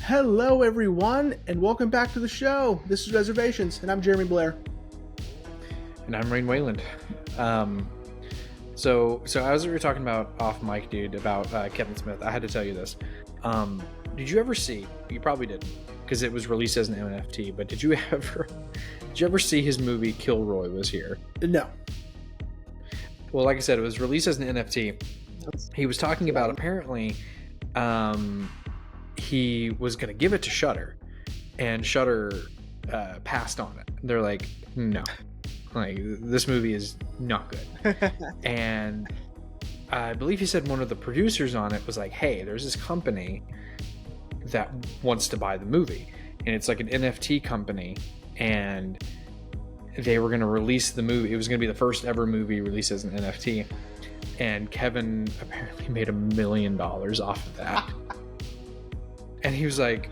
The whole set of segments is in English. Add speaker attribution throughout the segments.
Speaker 1: Hello, everyone, and welcome back to the show. This is Reservations, and I'm Jeremy Blair.
Speaker 2: And I'm Rain Wayland. So as we were talking about off mic, dude, about Kevin Smith, I had to tell you this. Did you ever see? You probably didn't, because it was released as an NFT. But did you ever see his movie Kilroy Was Here?
Speaker 1: No.
Speaker 2: Well, like I said, it was released as an NFT. He was talking about apparently, he was going to give it to Shudder, and Shudder passed on it. They're like, no. Like, this movie is not good. And I believe he said one of the producers on it was like, hey, there's this company that wants to buy the movie, and it's like an NFT company, and they were going to release the movie. It was going to be the first ever movie released as an NFT, and Kevin apparently made $1 million off of that. And he was like,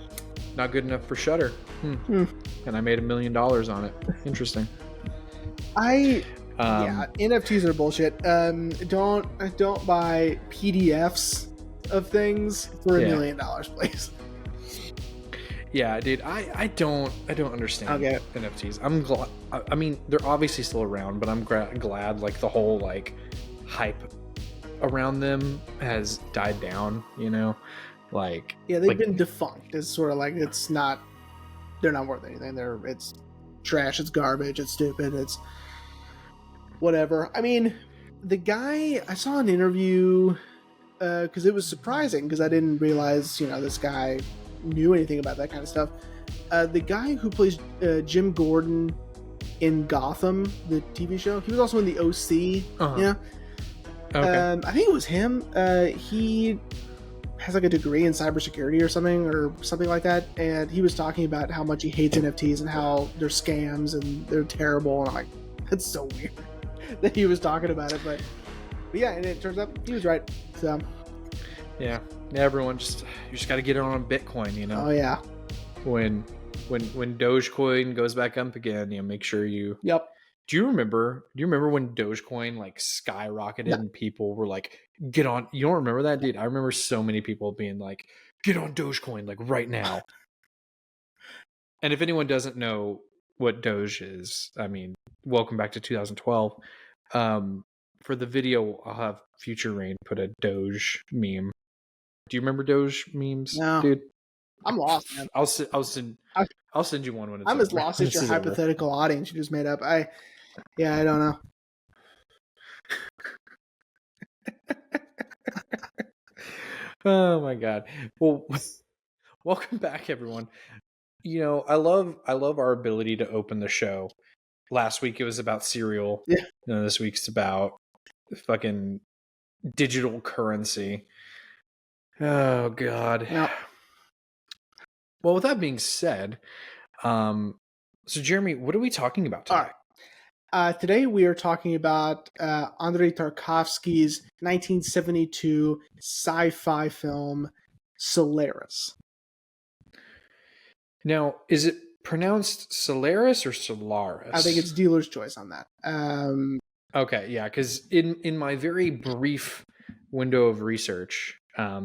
Speaker 2: not good enough for Shudder. And I made $1 million on it. Interesting.
Speaker 1: NFTs are bullshit. Don't buy PDFs of things for $1 million, please.
Speaker 2: Yeah, dude, I don't understand NFTs. I'm glad. I mean, they're obviously still around, but I'm glad like the whole like hype around them has died down. You know, like
Speaker 1: they've been defunct. It's sort of like they're not worth anything. It's trash. It's garbage. It's stupid. It's whatever. I mean, the guy, I saw an interview because it was surprising because I didn't realize this guy knew anything about that kind of stuff. The guy who plays Jim Gordon in Gotham, the TV show, he was also in the OC. Yeah. Okay. I think it was him. He has like a degree in cybersecurity or something like that, and he was talking about how much he hates NFTs and how they're scams and they're terrible, and I'm like, that's so weird that he was talking about it, but yeah, and it turns out he was right. So
Speaker 2: yeah, everyone you just got to get it on Bitcoin, you know.
Speaker 1: Oh yeah.
Speaker 2: When Dogecoin goes back up again, make sure you.
Speaker 1: Yep.
Speaker 2: Do you remember when Dogecoin like skyrocketed and people were like, get on? You don't remember that, dude? I remember so many people being like, get on Dogecoin like right now. And if anyone doesn't know what Doge is, I mean, welcome back to 2012. For the video, I'll have Future Rain put a Doge meme. Do you remember Doge memes, dude?
Speaker 1: I'm lost, man.
Speaker 2: I'll send you one when it's
Speaker 1: I'm as lost as your hypothetical audience you just made up. I don't know.
Speaker 2: Oh my god. Well, welcome back, everyone. I love our ability to open the show. Last week it was about cereal.
Speaker 1: Yeah.
Speaker 2: This week's about fucking digital currency. Oh god.
Speaker 1: Yeah.
Speaker 2: Well, with that being said, so Jeremy, what are we talking about today?
Speaker 1: All right. Today we are talking about Andrei Tarkovsky's 1972 sci-fi film Solaris.
Speaker 2: Now, is it pronounced Solaris or Solaris?
Speaker 1: I think it's dealer's choice on that.
Speaker 2: Okay, yeah, because in my very brief window of research,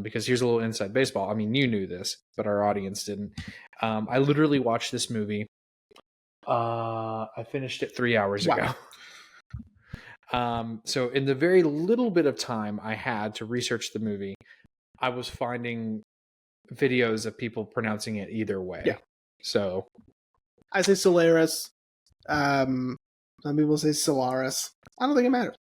Speaker 2: because here's a little inside baseball. I mean, you knew this, but our audience didn't. I literally watched this movie. I finished it 3 hours ago. So in the very little bit of time I had to research the movie, I was finding videos of people pronouncing it either way.
Speaker 1: Yeah.
Speaker 2: So
Speaker 1: I say Solaris. Some people say Solaris. I don't think it matters.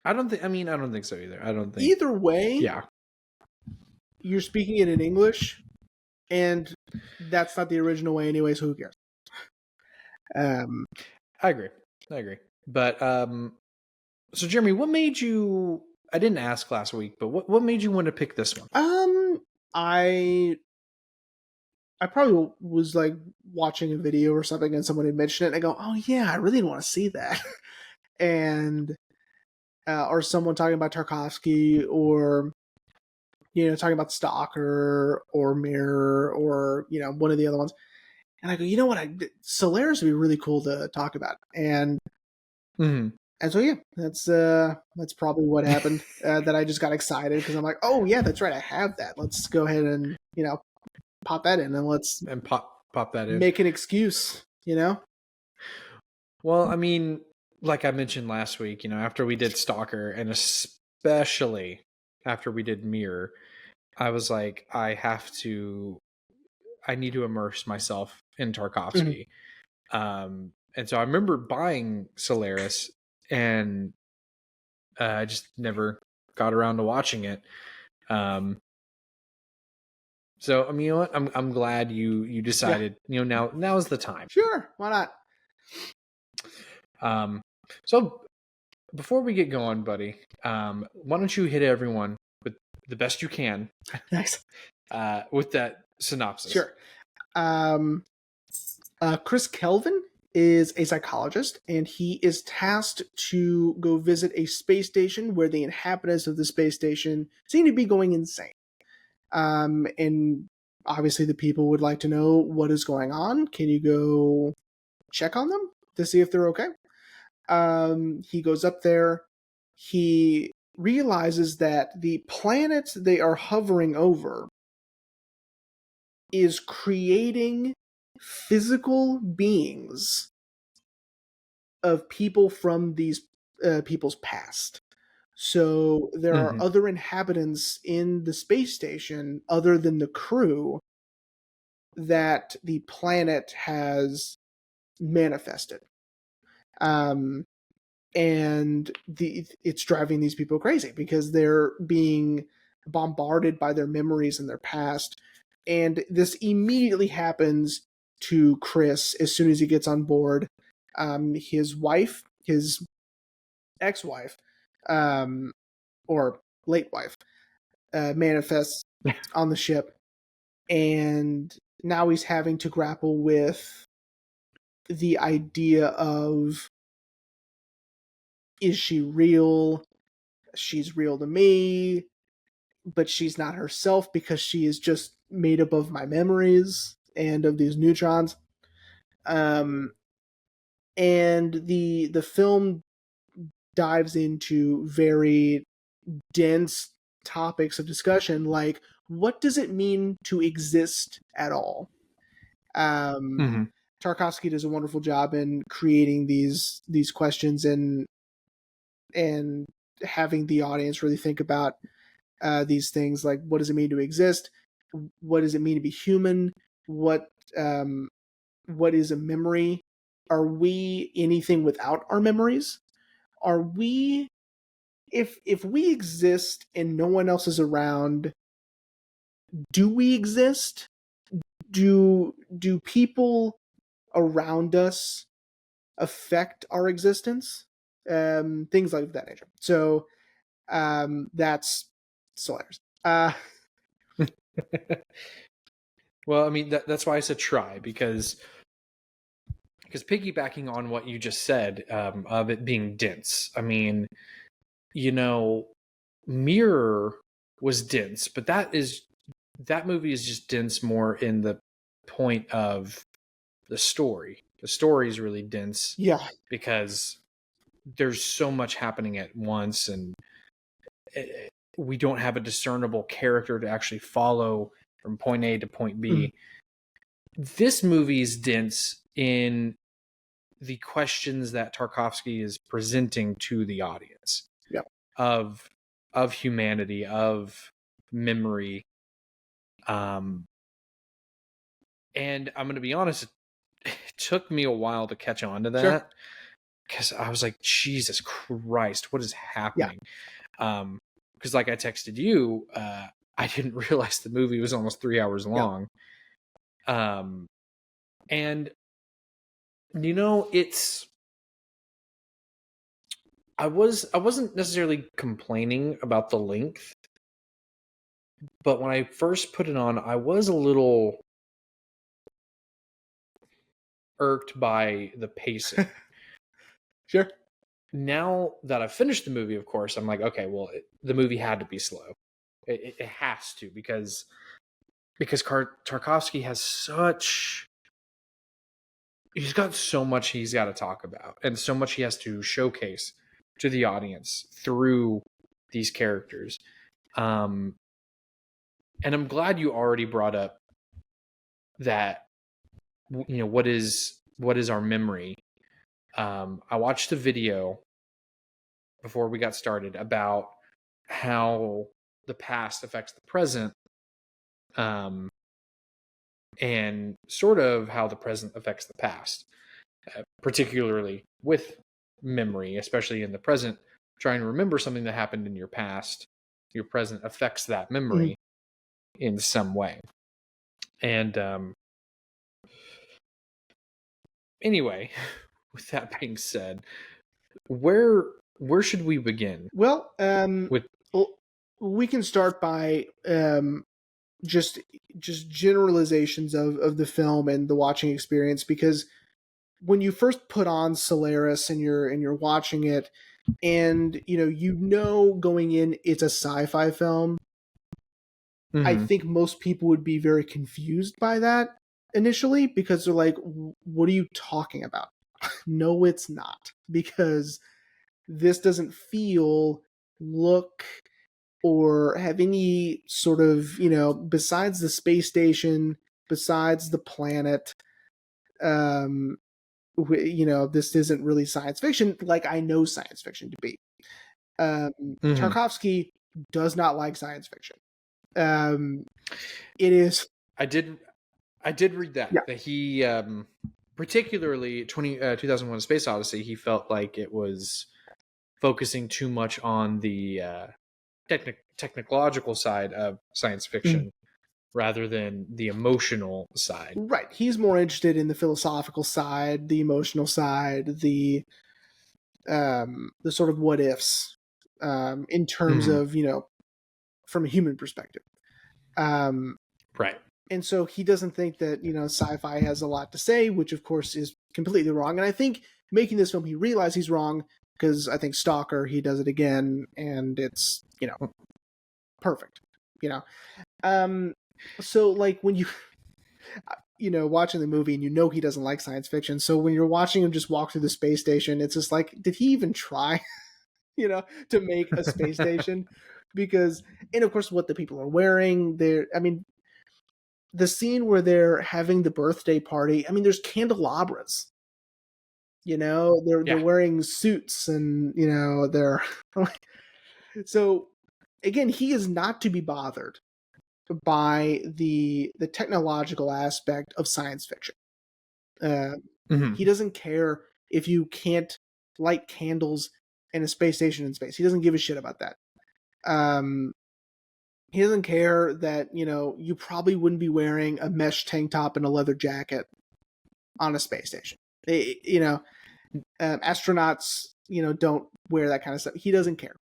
Speaker 2: I don't think so either. I don't think
Speaker 1: either way.
Speaker 2: Yeah.
Speaker 1: You're speaking it in English, and that's not the original way anyway, so who cares?
Speaker 2: I agree. But so Jeremy, what made you? I didn't ask last week, but what made you want to pick this one?
Speaker 1: I probably was like watching a video or something, and someone had mentioned it, and I go, "Oh yeah, I really want to see that," and or someone talking about Tarkovsky, or talking about Stalker or Mirror, or one of the other ones, and I go, you know what, Solaris would be really cool to talk about, and And so yeah, that's probably what happened. That I just got excited because I'm like, oh yeah, that's right, I have that. Let's go ahead and pop that in and let's
Speaker 2: and pop that in.
Speaker 1: make an excuse.
Speaker 2: Well, I mean, like I mentioned last week, after we did Stalker, and especially after we did Mirror, I was like, I need to immerse myself in
Speaker 1: Mhm.
Speaker 2: Tarkovsky. And so I remember buying Solaris, and I just never got around to watching it. So I mean, you know what? I'm glad you
Speaker 1: Yeah,
Speaker 2: decided. Now is the time.
Speaker 1: sure, why not?
Speaker 2: Um, so before we get going, buddy, why don't you hit everyone with the best you can
Speaker 1: Nice.
Speaker 2: with that synopsis?
Speaker 1: Sure. Um, Chris Kelvin is a psychologist, and he is tasked to go visit a space station where the inhabitants of the space station seem to be going insane. And obviously, the people would like to know what is going on. Can you go check on them to see if they're okay? He goes up there. He realizes that the planet they are hovering over is creating physical beings of people from these people's past. So there are
Speaker 2: Mm-hmm.
Speaker 1: other inhabitants in the space station other than the crew that the planet has manifested. Um, and it's driving these people crazy because they're being bombarded by their memories and their past. And this immediately happens to Chris as soon as he gets on board. His wife, his ex-wife, um, or late wife, manifests on the ship, and now he's having to grapple with the idea of, is she real? She's real to me, but she's not herself because she is just made up of my memories and of these neutrons. Um, and the film dives into very dense topics of discussion, like what does it mean to exist at all? Um,
Speaker 2: Mm-hmm.
Speaker 1: Tarkovsky does a wonderful job in creating these questions and having the audience really think about these things, like what does it mean to exist? What does it mean to be human? What um, what is a memory? Are we anything without our memories? Are we, if we exist and no one else is around, do we exist? Do people around us affect our existence? Things like that nature. So that's Solaris.
Speaker 2: Well, I mean that's why I said try, because piggybacking on what you just said, of it being dense. I mean, you know, Mirror was dense, but that movie is just dense more in the point of the story. The story is really dense
Speaker 1: Yeah.
Speaker 2: because there's so much happening at once, and we don't have a discernible character to actually follow from point A to point
Speaker 1: Mm.
Speaker 2: B. This movie is dense in the questions that Tarkovsky is presenting to the audience
Speaker 1: Yeah.
Speaker 2: of humanity, of memory. And I'm going to be honest, it took me a while to catch on to
Speaker 1: Sure.
Speaker 2: that, because I was like, Jesus Christ, what is
Speaker 1: Yeah.
Speaker 2: happening? Because like I texted you, I didn't realize the movie was almost 3 hours
Speaker 1: Yeah.
Speaker 2: long. And it's, I wasn't necessarily complaining about the length, but when I first put it on, I was a little irked by the pacing.
Speaker 1: Sure.
Speaker 2: Now that I've finished the movie, of course, I'm like, okay, well, the movie had to be slow. It has to, because Tarkovsky has he's got so much he's got to talk about, and so much he has to showcase to the audience through these characters. And I'm glad you already brought up that, what is our memory. I watched a video before we got started about how the past affects the present, and sort of how the present affects the past, particularly with memory, especially in the present. Trying to remember something that happened in your past, your present affects that memory in some way. And anyway, with that being said, where should we begin?
Speaker 1: Well,
Speaker 2: With
Speaker 1: we can start by just generalizations of the film and the watching experience, because when you first put on Solaris and you're watching it, and going in it's a sci-fi film, I think most people would be very confused by that initially, because they're like, what are you talking about? No, it's not, because this doesn't feel, look, or have any sort of, besides the space station, besides the planet, this isn't really science fiction like I know science fiction to be. Tarkovsky does not like science fiction. It is.
Speaker 2: I did read that, that he, particularly 2001: A Space Odyssey, he felt like it was focusing too much on the technological side of science fiction rather than the emotional side.
Speaker 1: Right. He's more interested in the philosophical side, the emotional side, the sort of what ifs, in terms of, from a human perspective.
Speaker 2: Right.
Speaker 1: And so he doesn't think that, sci-fi has a lot to say, which of course is completely wrong. And I think making this film, he realized he's wrong, because I think Stalker, he does it again, and it's, perfect, So like when you, watching the movie and he doesn't like science fiction. So when you're watching him just walk through the space station, it's just like, did he even try, to make a space station? Because, and of course what the people are wearing, the scene where they're having the birthday party, there's candelabras. They're wearing suits, and they're so again, he is not to be bothered by the technological aspect of science fiction. He doesn't care if you can't light candles in a space station in space. He doesn't give a shit about that. He doesn't care that, you probably wouldn't be wearing a mesh tank top and a leather jacket on a space station. Astronauts, don't wear that kind of stuff. He doesn't care.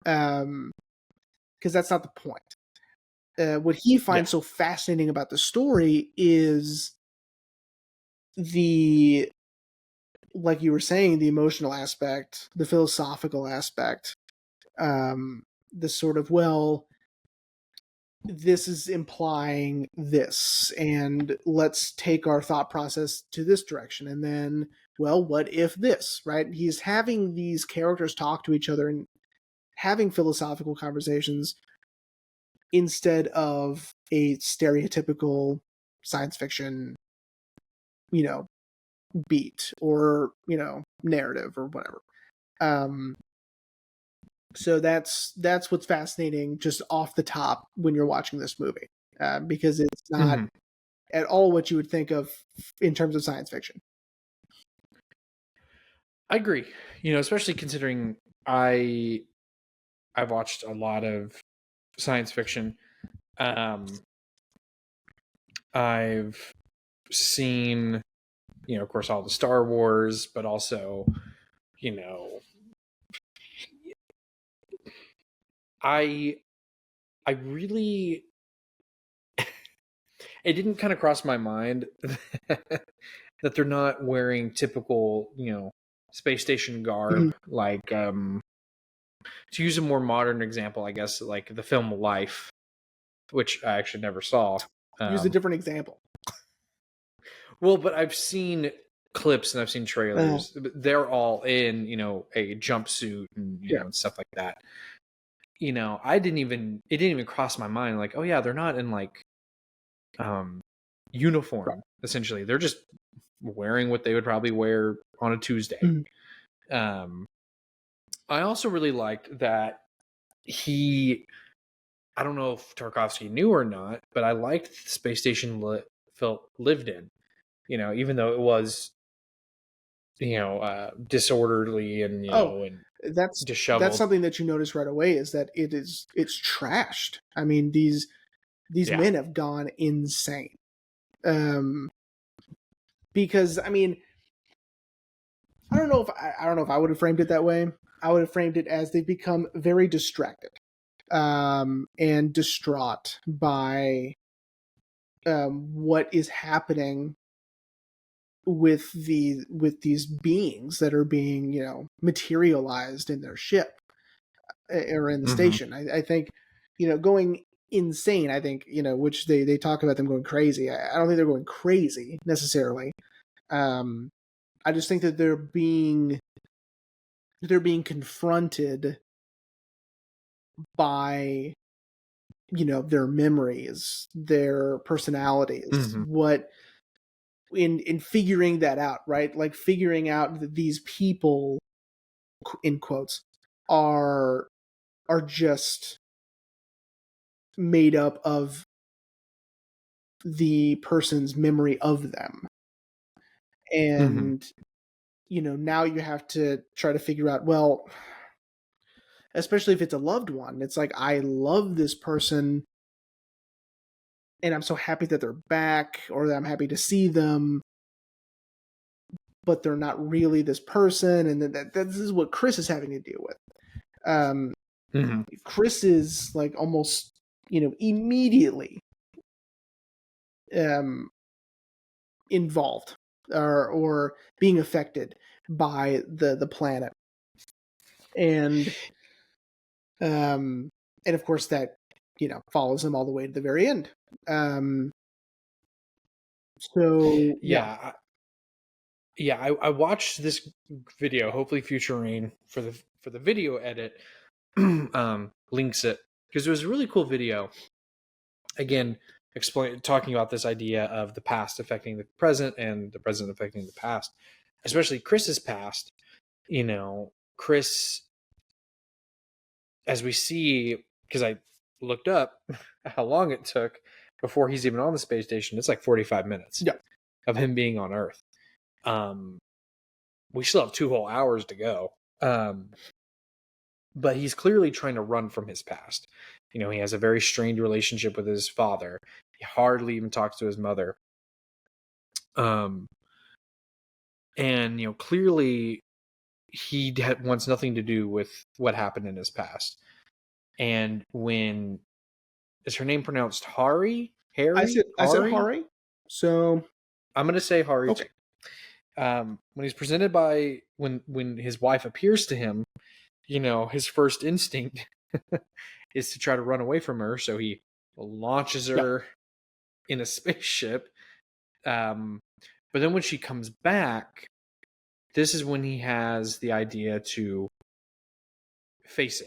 Speaker 1: Because that's not the point. What he finds so fascinating about the story is like you were saying, the emotional aspect, the philosophical aspect, the sort of, this is implying this, and let's take our thought process to this direction, and then, what if this, right? He's having these characters talk to each other and having philosophical conversations instead of a stereotypical science fiction, beat or, narrative or whatever. So that's what's fascinating just off the top when you're watching this movie, because it's not at all what you would think of in terms of science fiction.
Speaker 2: I agree. Especially considering I've watched a lot of science fiction. I've seen, of course, all the Star Wars, but also, I really, it didn't kind of cross my mind that they're not wearing typical, space station garb, like, to use a more modern example, I guess, like the film Life, which I actually never saw.
Speaker 1: Use a different example.
Speaker 2: Well, but I've seen clips and I've seen trailers. They're all in, a jumpsuit and
Speaker 1: Yeah.
Speaker 2: and stuff like that. It didn't even cross my mind like, oh yeah, they're not in like uniform.
Speaker 1: Right.
Speaker 2: Essentially, they're just wearing what they would probably wear on a Tuesday.
Speaker 1: Mm-hmm.
Speaker 2: I also really liked that I don't know if Tarkovsky knew or not, but I liked the space station felt lived in, even though it was, disorderly and, and
Speaker 1: that's
Speaker 2: disheveled.
Speaker 1: something that you notice right away, is that it's trashed. I mean, these men have gone insane. Because I mean, I don't know if I would have framed it that way. I would have framed it as they've become very distracted, and distraught by what is happening with these beings that are being materialized in their ship or in the station. I think going insane. I think which they talk about them going crazy. I don't think they're going crazy necessarily. I just think that they're being confronted by their memories, their personalities, what in figuring that out, right? Like figuring out that these people, in quotes, are just made up of the person's memory of them. And now you have to try to figure out, well, especially if it's a loved one, it's like, I love this person and I'm so happy that they're back, or that I'm happy to see them, but they're not really this person. And that this is what Chris is having to deal with. Chris is like almost immediately involved or being affected by the planet, and of course that follows him all the way to the very end.
Speaker 2: I watched this video. Hopefully Future Rain for the video edit links it, because it was a really cool video, again talking about this idea of the past affecting the present and the present affecting the past, especially Chris's past. Chris, as we see, because I looked up how long it took before he's even on the space station. It's like 45 minutes of him being on Earth. We still have 2 whole hours to go. But he's clearly trying to run from his past. He has a very strained relationship with his father. He hardly even talks to his mother. And, clearly he wants nothing to do with what happened in his past. And when, is her name pronounced Hari? Harry?
Speaker 1: I said Hari. So
Speaker 2: I'm going to say Hari too. When he's presented by, when his wife appears to him, his first instinct is to try to run away from her. So he launches her in a spaceship. But then when she comes back, this is when he has the idea to face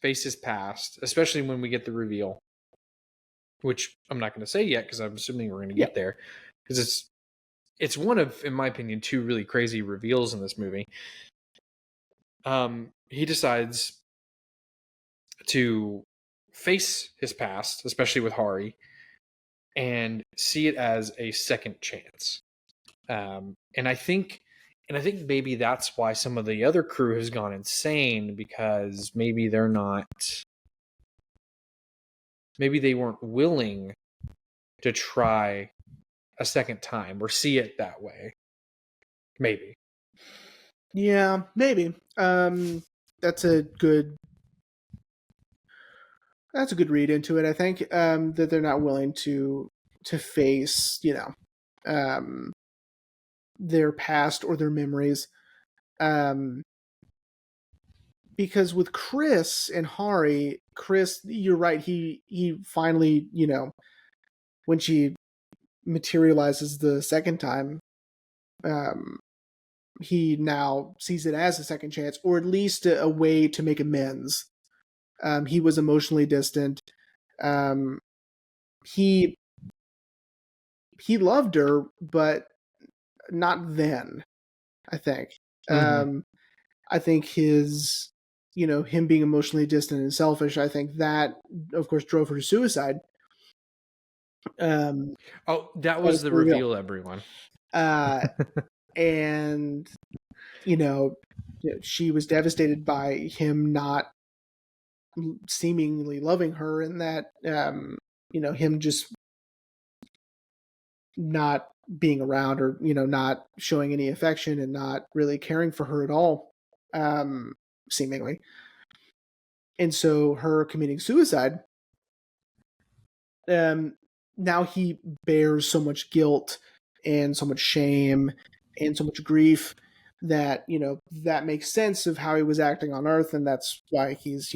Speaker 2: his past, especially when we get the reveal, which I'm not going to say yet, because I'm assuming we're going to get there, because it's one of, in my opinion, 2 really crazy reveals in this movie. He decides to face his past, especially with Hari, and see it as a second chance. And I think maybe that's why some of the other crew has gone insane, because maybe they weren't willing to try a second time or see it that way. Maybe.
Speaker 1: Yeah, maybe. That's a good read into it, I think. That they're not willing to face, their past or their memories. Because with Chris and Hari, you're right, he finally, when she materializes the second time, he now sees it as a second chance, or at least a way to make amends. He was emotionally distant. Um, he he loved her, but not then. I think.
Speaker 2: Mm-hmm.
Speaker 1: Um, I think his, him being emotionally distant and selfish. I think that, of course, drove her to suicide. Um,
Speaker 2: Oh, that
Speaker 1: that
Speaker 2: was
Speaker 1: was
Speaker 2: the
Speaker 1: the reveal.
Speaker 2: reveal, everyone.
Speaker 1: Uh, and you know, she was devastated by him not seemingly loving her, and that him just not being around, or not showing any affection and not really caring for her at all, seemingly. And so her committing suicide, um now he bears so much guilt and so much shame and so much grief that that makes sense of how he was acting on earth, and that's why he's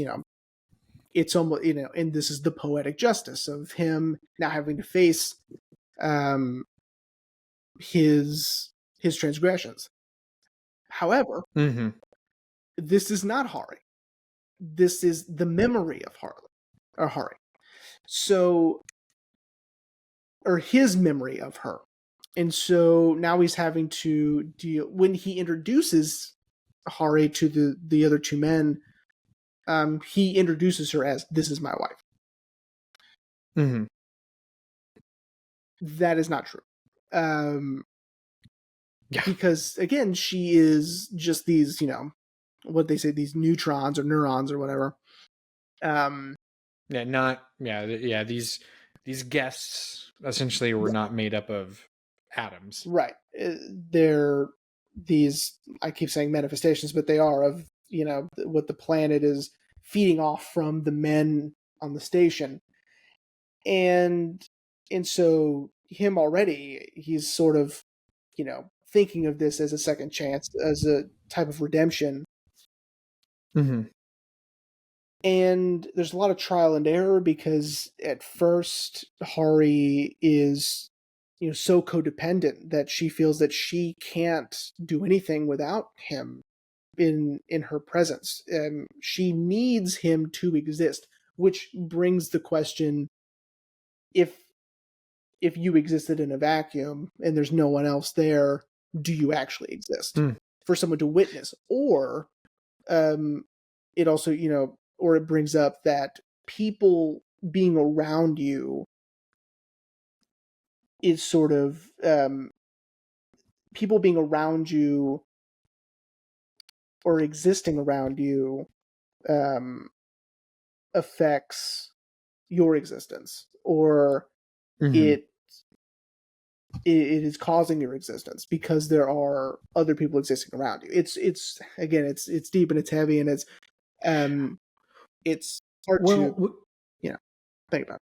Speaker 1: it's almost, and this is the poetic justice of him now having to face um his transgressions. However,
Speaker 2: Mm-hmm.
Speaker 1: this is not Hari. This is the memory of Harley, or Hari. So, or his memory of her. And so now he's having to deal, when he introduces Hari to the other two men, he introduces her as, "This is my wife."
Speaker 2: Mm-hmm.
Speaker 1: That is not true.
Speaker 2: Yeah.
Speaker 1: Because again, she is just these, what they say, these neutrons or neurons or whatever. Um,
Speaker 2: Yeah. Not. Yeah. Yeah. These guests essentially were not made up of atoms.
Speaker 1: right. They're these, I keep saying manifestations, but they are of, what the planet is feeding off from the men on the station. And so him already, he's sort of, thinking of this as a second chance, as a type of redemption.
Speaker 2: Mm-hmm.
Speaker 1: And there's a lot of trial and error, because at first Hari is, so codependent that she feels that she can't do anything without him in her presence. She needs him to exist, which brings the question: if you existed in a vacuum and there's no one else there, do you actually exist
Speaker 2: Mm.
Speaker 1: for someone to witness? Or um, it also, or it brings up that people being around you is sort of, people being around you or existing around you, um, affects your existence, or
Speaker 2: Mm-hmm.
Speaker 1: it it is causing your existence because there are other people existing around you. It's again, it's deep and it's heavy, and um it's hard to,
Speaker 2: Well,
Speaker 1: think about.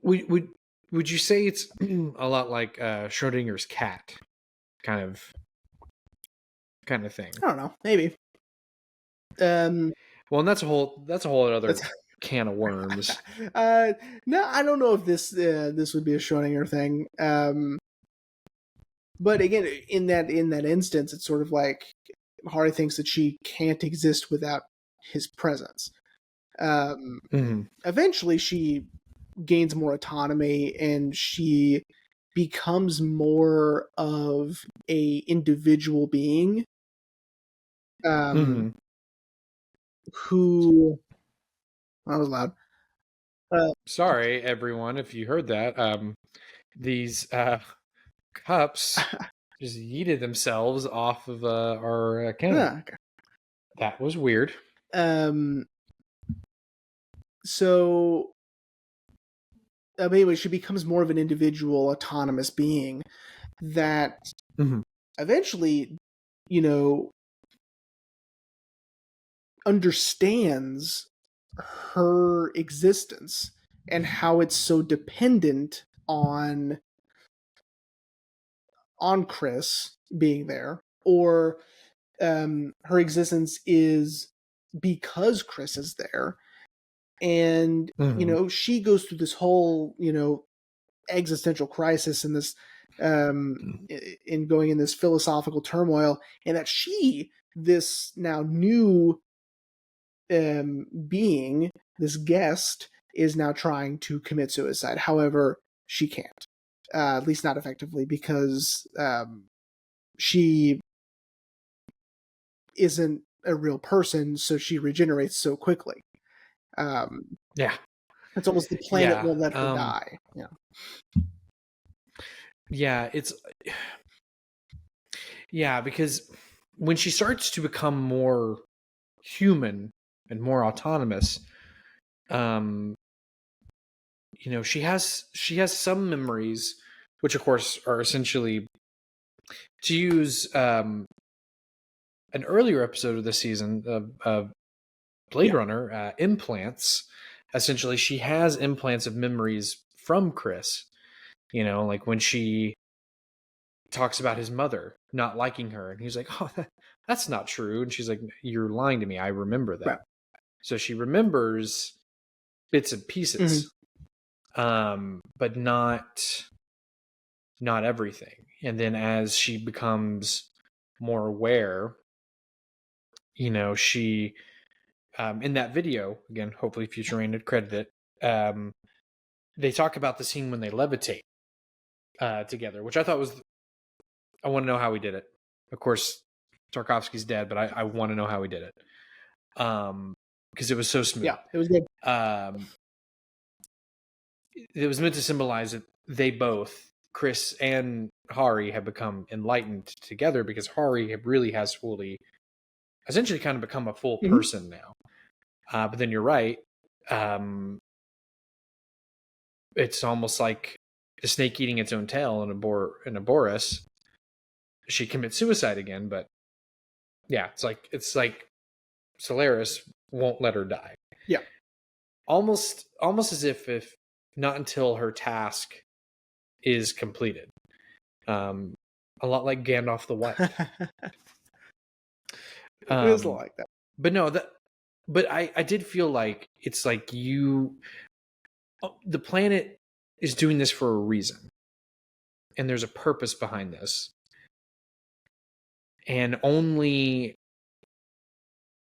Speaker 2: would you say it's a lot like Schrodinger's cat, kind of thing?
Speaker 1: I don't know, maybe. Um,
Speaker 2: Well, and that's a whole other
Speaker 1: that's
Speaker 2: can of worms.
Speaker 1: no, I don't know if this would be a Schrodinger thing. But again, in that instance, it's sort of like Hari thinks that she can't exist without his presence. Um,
Speaker 2: Mm-hmm.
Speaker 1: Eventually, she gains more autonomy, and she becomes more of a individual being, um,
Speaker 2: Mm-hmm.
Speaker 1: who, that was loud. Uh,
Speaker 2: Sorry, everyone, if you heard that. These cups just yeeted themselves off of our counter.
Speaker 1: okay.
Speaker 2: That was weird.
Speaker 1: Um, so, anyway, she becomes more of an individual, autonomous being that
Speaker 2: Mm-hmm.
Speaker 1: eventually, you know, understands her existence and how it's so dependent on Chris being there, or her existence is because Chris is there. And
Speaker 2: Mm-hmm.
Speaker 1: she goes through this whole existential crisis, and this in going in this philosophical turmoil, and that this now new being, this guest, is now trying to commit suicide. However, she can't, at least not effectively, because she isn't a real person, so she regenerates so quickly.
Speaker 2: Yeah.
Speaker 1: It's almost the planet won't let her die. Yeah.
Speaker 2: Yeah, because when she starts to become more human and more autonomous, she has some memories, which of course are essentially, to use an earlier episode of the season of Blade Runner, implants. Essentially, she has implants of memories from Chris. Like when she talks about his mother not liking her, and he's like, "Oh, that's not true," and she's like, "You're lying to me. I remember that." Right. So she remembers bits and pieces, but not everything. And then as she becomes more aware, she in that video, again, hopefully Future Rain had credited it, they talk about the scene when they levitate together, which I thought was, I want to know how he did it. Of course, Tarkovsky's dead, but I want to know how he did it. Because it was so smooth.
Speaker 1: Yeah, it was good.
Speaker 2: It was meant to symbolize that they both, Chris and Hari, have become enlightened together, because Hari really has fully, essentially kind of become a full person now. But then you're right. It's almost like the snake eating its own tail in a Boris. She commits suicide again, but yeah, it's like Solaris won't let her die.
Speaker 1: Yeah.
Speaker 2: Almost as if not until her task is completed. A lot like Gandalf the White.
Speaker 1: It is like that.
Speaker 2: But no, but I did feel like it's like the planet is doing this for a reason. And there's a purpose behind this. And only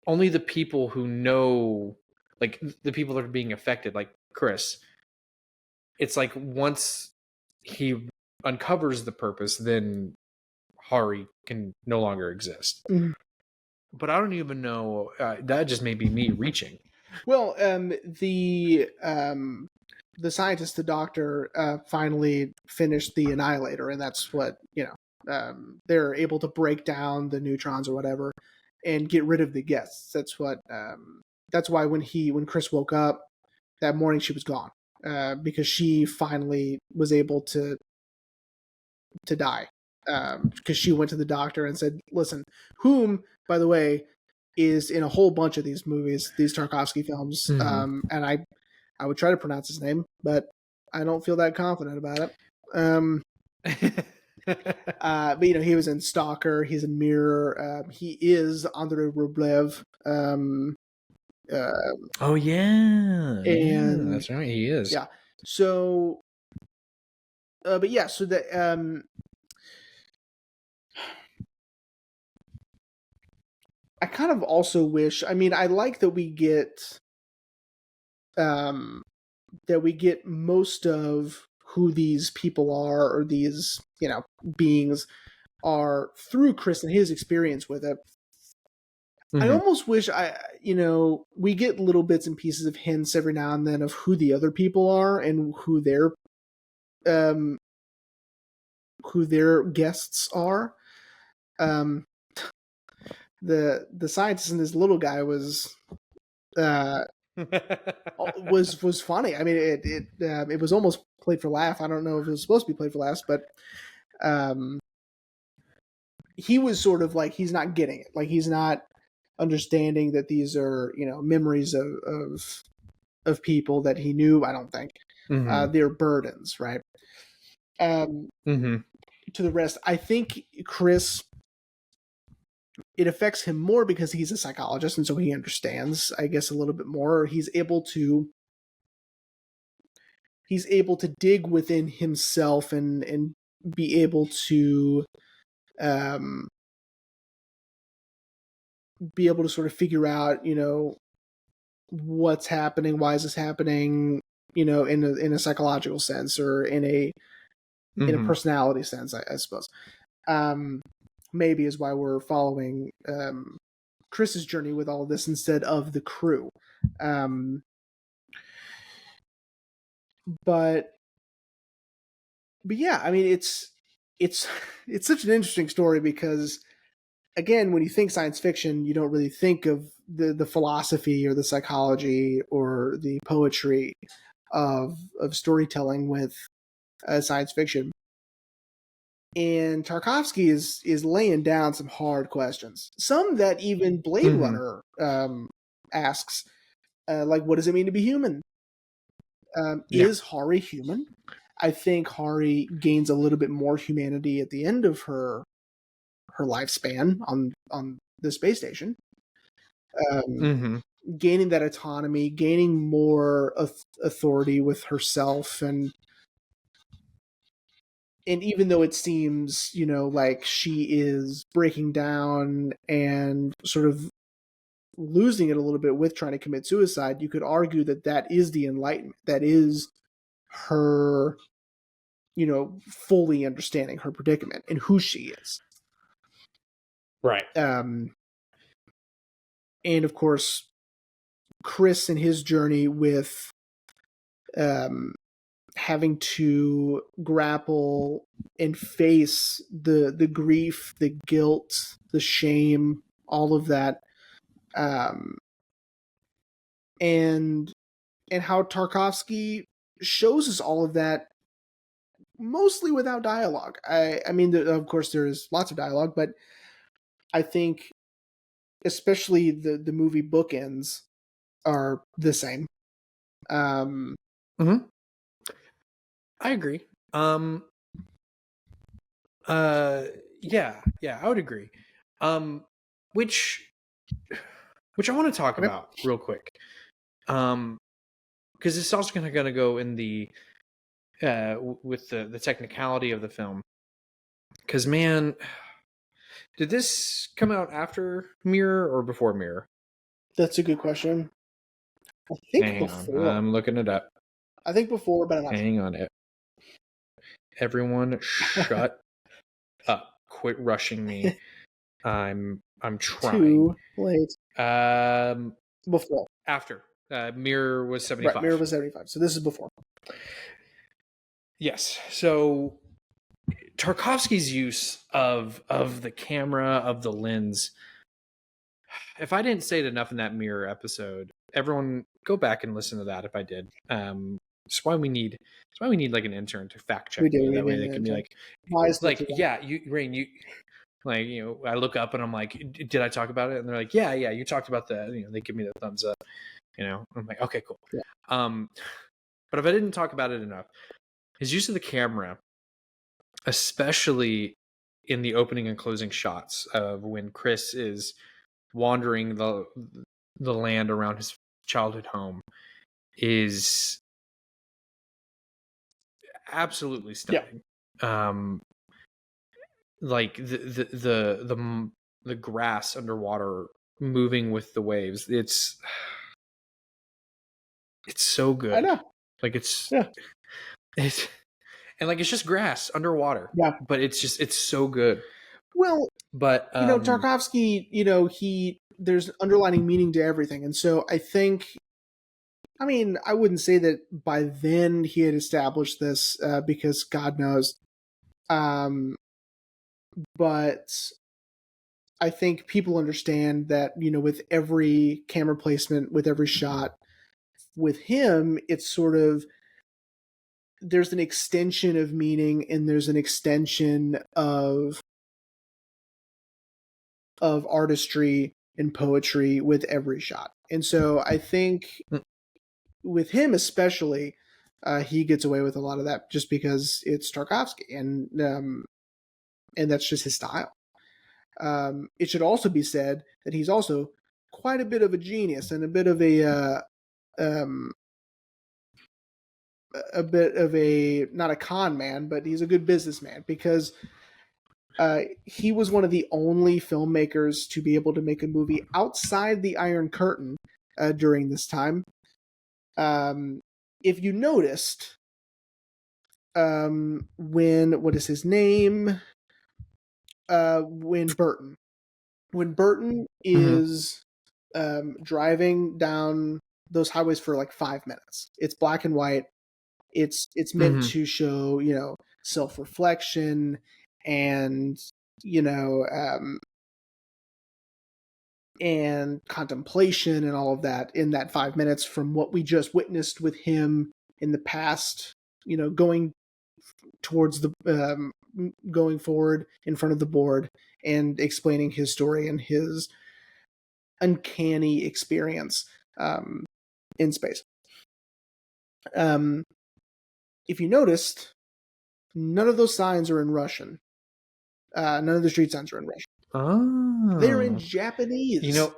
Speaker 2: the people who know, like the people that are being affected, like Chris, it's like once he uncovers the purpose, then Hari can no longer exist. Mm-hmm. But I don't even know, that just may be me reaching.
Speaker 1: Well, the scientist, the doctor, finally finished the Annihilator, and that's what, they're able to break down the neutrons or whatever and get rid of the guests. That's what, that's why when Chris woke up that morning, she was gone, because she finally was able to die, because she went to the doctor and said, listen, whom, by the way, is in a whole bunch of these movies, these Tarkovsky films. Mm-hmm. And I would try to pronounce his name, but I don't feel that confident about it. But he was in Stalker, he's in Mirror, he is Andrei Rublev.
Speaker 2: Oh yeah, and that's right, he is.
Speaker 1: Yeah. So, but yeah, so that I kind of also wish, I mean, I like that we get most of who these people are, or these, beings are, through Chris and his experience with it. Mm-hmm. I almost wish we get little bits and pieces of hints every now and then of who the other people are and who their guests are. The scientist and this little guy was funny. I mean, it was almost played for laugh. I don't know if it was supposed to be played for laughs, but he was sort of like, he's not getting it. Like, he's not understanding that these are, memories of people that he knew. I don't think. Mm-hmm. They're burdens, right? Mm-hmm. To the rest, I think Chris, it affects him more because he's a psychologist, and so he understands, I guess, a little bit more. He's able to dig within himself and be able to um, sort of figure out, what's happening, why is this happening, in a psychological sense or in a
Speaker 2: Mm-hmm.
Speaker 1: personality sense, I suppose. Um, maybe is why we're following Chris's journey with all of this instead of the crew. Um, but yeah, I mean, it's it's such an interesting story because again, when you think science fiction, you don't really think of the philosophy or the psychology or the poetry of storytelling with science fiction. And Tarkovsky is laying down some hard questions, some that even Blade
Speaker 2: Mm-hmm.
Speaker 1: Runner asks, like, what does it mean to be human?
Speaker 2: Yeah.
Speaker 1: Is Hari human? I think Hari gains a little bit more humanity at the end of her lifespan on the space station, um,
Speaker 2: Mm-hmm.
Speaker 1: gaining that autonomy, gaining more authority with herself, and even though it seems, like she is breaking down and sort of losing it a little bit with trying to commit suicide, you could argue that that is the enlightenment. That is her, fully understanding her predicament and who she is.
Speaker 2: Right.
Speaker 1: Um, and of course, Chris and his journey with um, having to grapple and face the grief, the guilt, the shame, all of that, um, and how Tarkovsky shows us all of that mostly without dialogue. I mean, of course, there is lots of dialogue, but I think especially the movie bookends are the same. Um,
Speaker 2: Mm-hmm. I agree. Um. Uh. Yeah. Yeah. I would agree. Um. Which I want to talk
Speaker 1: okay.
Speaker 2: about real quick. Because it's also gonna go in the with the technicality of the film. Because man, did this come out after Mirror or before Mirror?
Speaker 1: That's a good question. I think
Speaker 2: Hang on,
Speaker 1: before.
Speaker 2: I'm looking it up.
Speaker 1: I think before, but I'm not
Speaker 2: Hang on, it. Everyone,
Speaker 1: sure.
Speaker 2: shut up! Quit rushing me. I'm trying.
Speaker 1: Too late.
Speaker 2: Um,
Speaker 1: Before.
Speaker 2: After Mirror was
Speaker 1: Right, Mirror
Speaker 2: 75.
Speaker 1: was 75. So this is before.
Speaker 2: Yes. So Tarkovsky's use of the camera, of the lens. If I didn't say it enough in that Mirror episode, everyone go back and listen to that. If I did, it's why we need like an intern to fact check
Speaker 1: We do.
Speaker 2: me.
Speaker 1: We
Speaker 2: That way
Speaker 1: need
Speaker 2: they
Speaker 1: an
Speaker 2: can be
Speaker 1: intern. Wisely to them.
Speaker 2: yeah, you Rain, you like I look up and I'm like, did I talk about it? And they're like, yeah, you talked about that. They give me the thumbs up. I'm like, okay, cool.
Speaker 1: Yeah.
Speaker 2: But if I didn't talk about it enough, his use of the camera, especially in the opening and closing shots of when Chris is wandering the land around his childhood home, is absolutely
Speaker 1: Yeah.
Speaker 2: stunning. Like the grass underwater moving with the waves. It's so good.
Speaker 1: I know.
Speaker 2: Like it's
Speaker 1: Yeah.
Speaker 2: it's and like it's just grass underwater.
Speaker 1: Yeah.
Speaker 2: But it's so good.
Speaker 1: Well,
Speaker 2: But
Speaker 1: Tarkovsky, there's underlining meaning to everything. And so I think, I mean, I wouldn't say that by then he had established this because God knows. But I think people understand that, with every camera placement, with every shot, with him, it's sort of, there's an extension of meaning and there's an extension of artistry and poetry with every shot. And so I think with him especially, he gets away with a lot of that just because it's Tarkovsky and that's just his style. It should also be said that he's also quite a bit of a genius and a bit of a um, a bit of a, not a con man, but he's a good businessman, because he was one of the only filmmakers to be able to make a movie outside the Iron Curtain during this time. If you noticed, when, what is his name? When Burton is driving down those highways for like 5 minutes, it's black and white. It's meant to show, you know, self-reflection and, you know, and contemplation and all of that in that 5 minutes, from what we just witnessed with him in the past, you know, going towards the going forward in front of the board and explaining his story and his uncanny experience in space. If you noticed, none of those signs are in Russian. None of the street signs are in Russian.
Speaker 2: Oh.
Speaker 1: They're in Japanese.
Speaker 2: You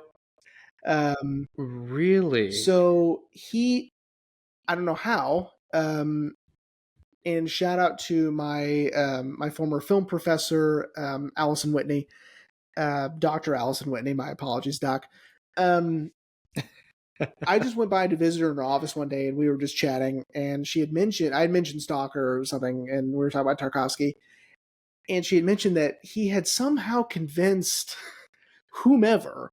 Speaker 2: know, really?
Speaker 1: So I don't know how, and shout out to my my former film professor, Allison Whitney, Dr. Allison Whitney. My apologies, Doc. I just went by to visit her in her office one day, and we were just chatting, and I had mentioned Stalker or something, and we were talking about Tarkovsky, and she had mentioned that he had somehow convinced whomever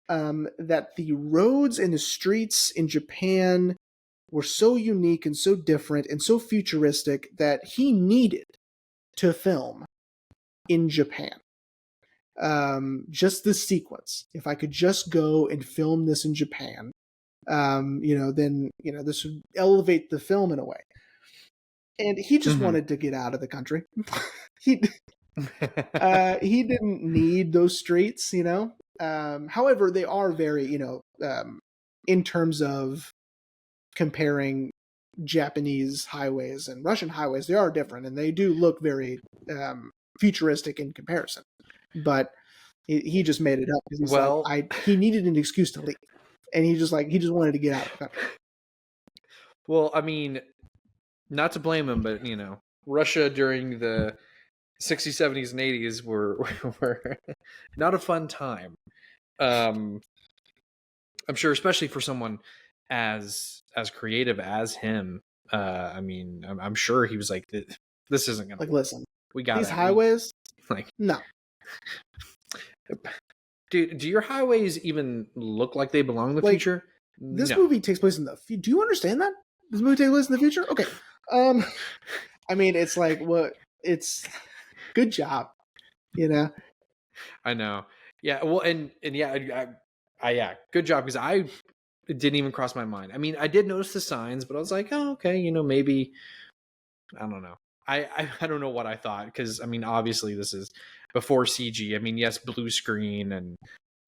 Speaker 1: that the roads and the streets in Japan were so unique and so different and so futuristic that he needed to film in Japan. Just this sequence. If I could just go and film this in Japan, you know, then, you know, this would elevate the film in a way. And he just wanted to get out of the country. he didn't need those streets, you know. However, they are very, you know, in terms of comparing Japanese highways and Russian highways, they are different, and they do look very futuristic in comparison. But he just made it up because he's like, he needed an excuse to leave, and he just wanted to get out of the country.
Speaker 2: Well, I mean, not to blame him, but you know, Russia during the 60s, 70s, and 80s were not a fun time. I'm sure, especially for someone as creative as him. I mean, I'm sure he was like, "This isn't gonna
Speaker 1: like
Speaker 2: work.
Speaker 1: Listen,
Speaker 2: we got
Speaker 1: these highways."
Speaker 2: Like,
Speaker 1: no,
Speaker 2: dude, do your highways even look like they belong in the future?
Speaker 1: This movie takes place in the future. Do you understand that? This movie takes place in the future? Okay. I mean, it's like, what? It's good job, you know?
Speaker 2: I know. Yeah. Well, and yeah, yeah, good job, because it didn't even cross my mind. I mean, I did notice the signs, but I was like, oh, okay, you know, maybe, I don't know. I don't know what I thought, because I mean, obviously this is before CG. I mean, yes, blue screen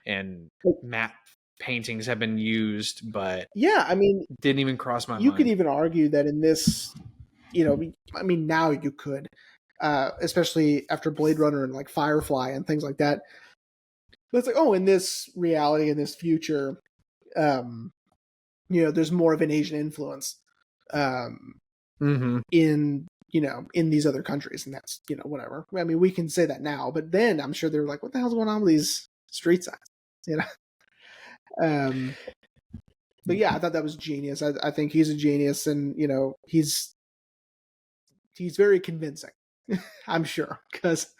Speaker 2: and matte paintings have been used, but
Speaker 1: yeah, I mean,
Speaker 2: didn't even cross my mind.
Speaker 1: You could even argue that in this, you know, I mean, now you could, especially after Blade Runner and like Firefly and things like that. But it's like, oh, in this reality, in this future, you know, there's more of an Asian influence in, you know, in these other countries, and that's, you know, whatever. I mean, we can say that now, but then I'm sure they're like, what the hell's going on with these street signs, you know? But yeah, I thought that was genius. I think he's a genius, and you know, he's very convincing. I'm sure, because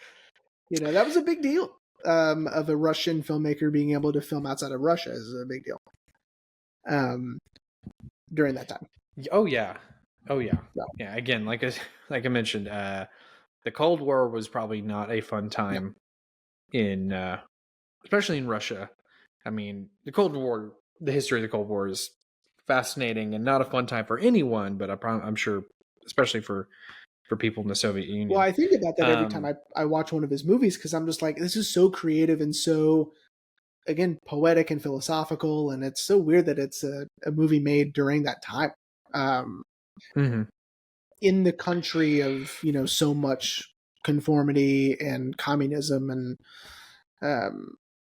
Speaker 1: you know, that was a big deal. Of a Russian filmmaker being able to film outside of Russia is a big deal. During that time.
Speaker 2: Oh yeah. Yeah. Again, like I mentioned, the Cold War was probably not a fun time in, especially in Russia. I mean, the history of the Cold War is fascinating and not a fun time for anyone, but I'm sure, especially for people in the Soviet Union.
Speaker 1: Well, I think about that every time I watch one of his movies, because I'm just like, this is so creative and so, again, poetic and philosophical, and it's so weird that it's a movie made during that time. In the country of, you know, so much conformity and communism, and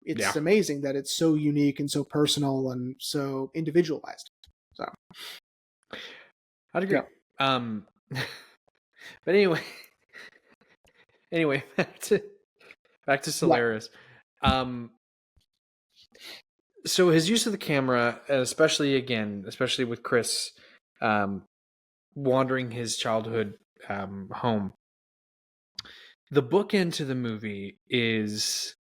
Speaker 1: it's amazing that it's so unique and so personal and so individualized. So
Speaker 2: I'd agree. Um, but anyway, back to
Speaker 1: Right.
Speaker 2: Solaris. So his use of the camera, especially with Chris, um, wandering his childhood home. The bookend to the movie is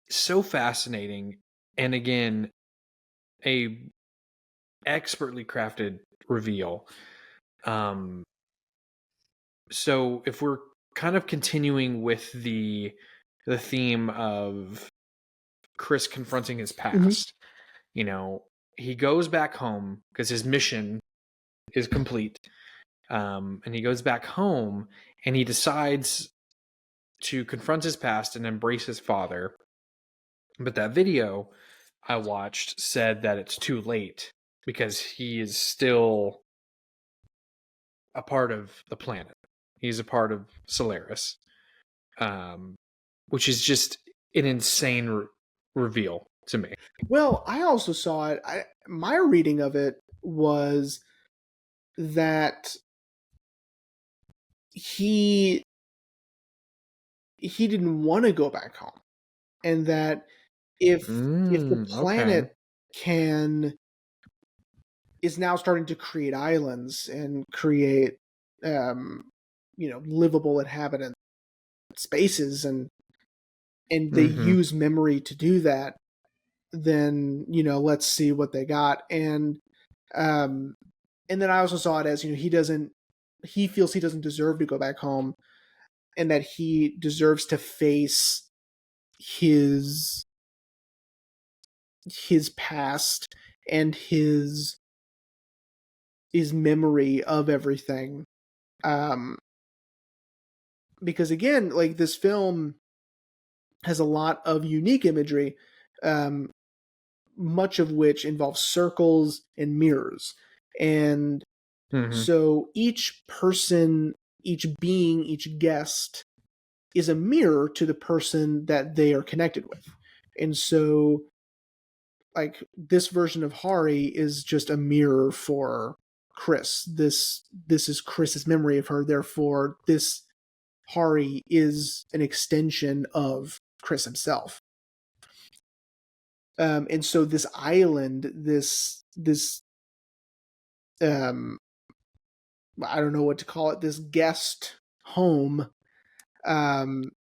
Speaker 2: so fascinating, and again, a expertly crafted reveal. So if we're kind of continuing with the theme of Chris confronting his
Speaker 1: Mhm.
Speaker 2: past, he goes back home because his mission is complete. And he goes back home and he decides to confront his past and embrace his father. But that video I watched said that it's too late because he is still a part of the planet. He's a part of Solaris, which is just an insane reveal to me.
Speaker 1: Well, I also saw it. My reading of it was that he didn't want to go back home, and that if the
Speaker 2: Okay.
Speaker 1: planet can is now starting to create islands and create livable inhabitant spaces, and they
Speaker 2: Mm-hmm.
Speaker 1: use memory to do that, then let's see what they got. Um and then I also saw it as he feels he doesn't deserve to go back home, and that he deserves to face his past and his memory of everything. um because again, like, this film has a lot of unique imagery, um much of which involves circles and mirrors. And
Speaker 2: Mm-hmm.
Speaker 1: so each person, each being, each guest is a mirror to the person that they are connected with. And so, like, this version of Hari is just a mirror for Chris. This is Chris's memory of her. Therefore, this Hari is an extension of Chris himself. And so this island, this I don't know what to call it, this guest home, um,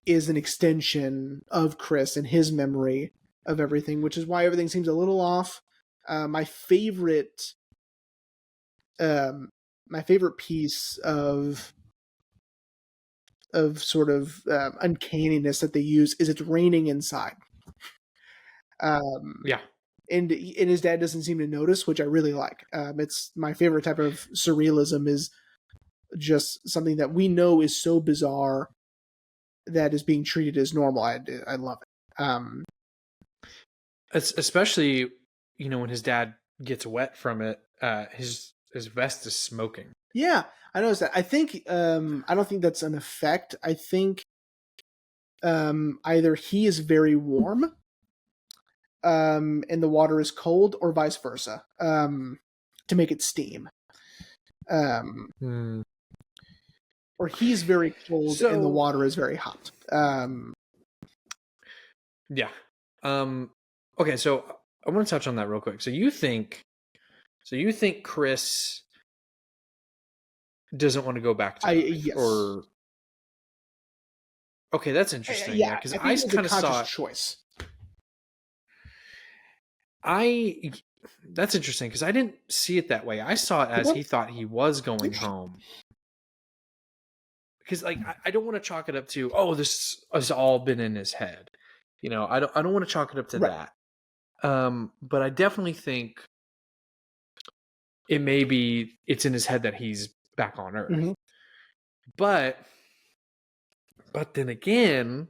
Speaker 1: is an extension of Chris and his memory of everything, which is why everything seems a little off. My favorite, piece of sort of uncanniness that they use is it's raining inside. Um,
Speaker 2: Yeah.
Speaker 1: and his dad doesn't seem to notice, which I really like. It's my favorite type of surrealism, is just something that we know is so bizarre that is being treated as normal. I love it.
Speaker 2: Especially, when his dad gets wet from it, his vest is smoking.
Speaker 1: Yeah, I noticed that. I think I don't think that's an effect. I think either he is very warm, and the water is cold, or vice versa, to make it steam.
Speaker 2: Hmm.
Speaker 1: Or he's very cold and the
Speaker 2: So
Speaker 1: water is very hot.
Speaker 2: yeah. Okay, so I want to touch on that real quick. So you think Chris doesn't want to go back to Earth,
Speaker 1: Yes.
Speaker 2: or okay, that's interesting. Yeah,
Speaker 1: Yeah,
Speaker 2: because
Speaker 1: I
Speaker 2: I
Speaker 1: think it was a
Speaker 2: kind of
Speaker 1: conscious
Speaker 2: saw
Speaker 1: choice.
Speaker 2: I that's interesting because I didn't see it that way. I saw it as he thought he was going home. Because like I don't want to chalk it up to, oh, this has all been in his head. I don't want to chalk it up to
Speaker 1: Right.
Speaker 2: that. But I definitely think it's in his head that he's back on Earth.
Speaker 1: Mm-hmm.
Speaker 2: But then again,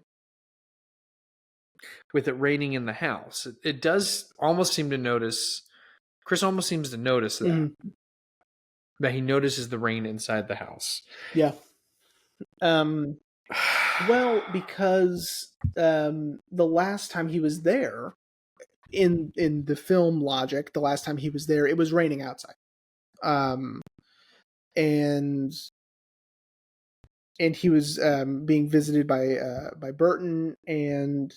Speaker 2: with it raining in the house, it does almost seem to notice. Chris almost seems to notice that
Speaker 1: Mm-hmm.
Speaker 2: that he notices the rain inside the house.
Speaker 1: Yeah. Well, because the last time he was there, in the film logic, the last time he was there, it was raining outside. and he was being visited by Burton, and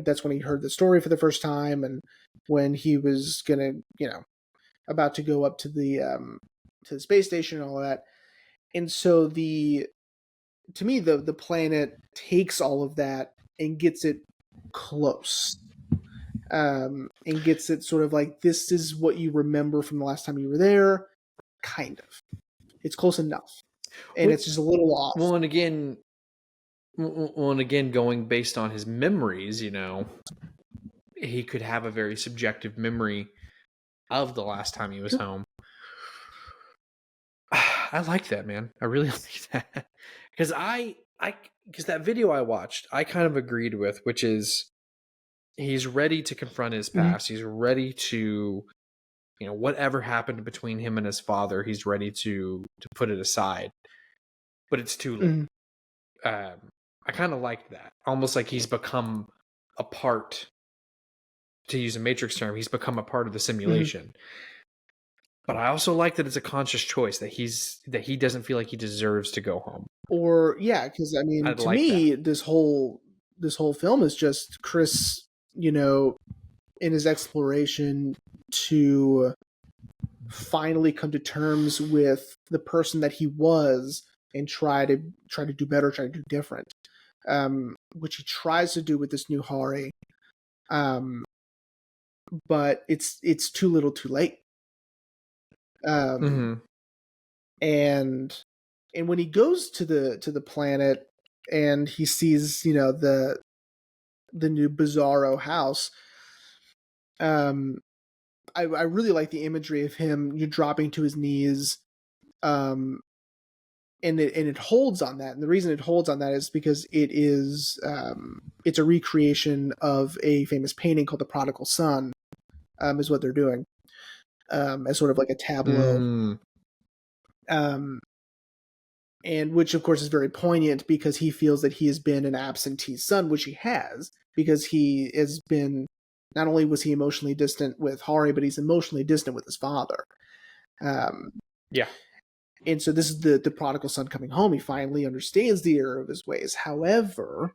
Speaker 1: that's when he heard the story for the first time, and when he was gonna about to go up to the space station and all that. And so to me the planet takes all of that and gets it close, and gets it sort of like, this is what you remember from the last time you were there, kind of. It's close enough, and it's just a little off.
Speaker 2: Well, and again, going based on his memories, he could have a very subjective memory of the last time he was home. I like that, man. I really like that. Because because that video I watched, I kind of agreed with, which is he's ready to confront his past. Mm-hmm. He's ready to, whatever happened between him and his father, he's ready to put it aside. But it's too late. Mm-hmm. I kind of like that. Almost like he's become a part, to use a Matrix term, he's become a part of the simulation. Mm-hmm. But I also like that it's a conscious choice, that he doesn't feel like he deserves to go home.
Speaker 1: Or because to me, this whole film is just Chris, in his exploration to finally come to terms with the person that he was and try to do better, try to do different, which he tries to do with this new Hari, but it's too little, too late. Mm-hmm. And when he goes to the planet and he sees the new Bizarro house, I really like the imagery of him dropping to his knees, and it holds on that. And the reason it holds on that is because it's a recreation of a famous painting called The Prodigal Son, is what they're doing, as sort of like a tableau. And which of course is very poignant, because he feels that he has been an absentee son, which he has, because he has been, not only was he emotionally distant with Hari, but he's emotionally distant with his father.
Speaker 2: Yeah.
Speaker 1: And so this is the prodigal son coming home. He finally understands the error of his ways. However,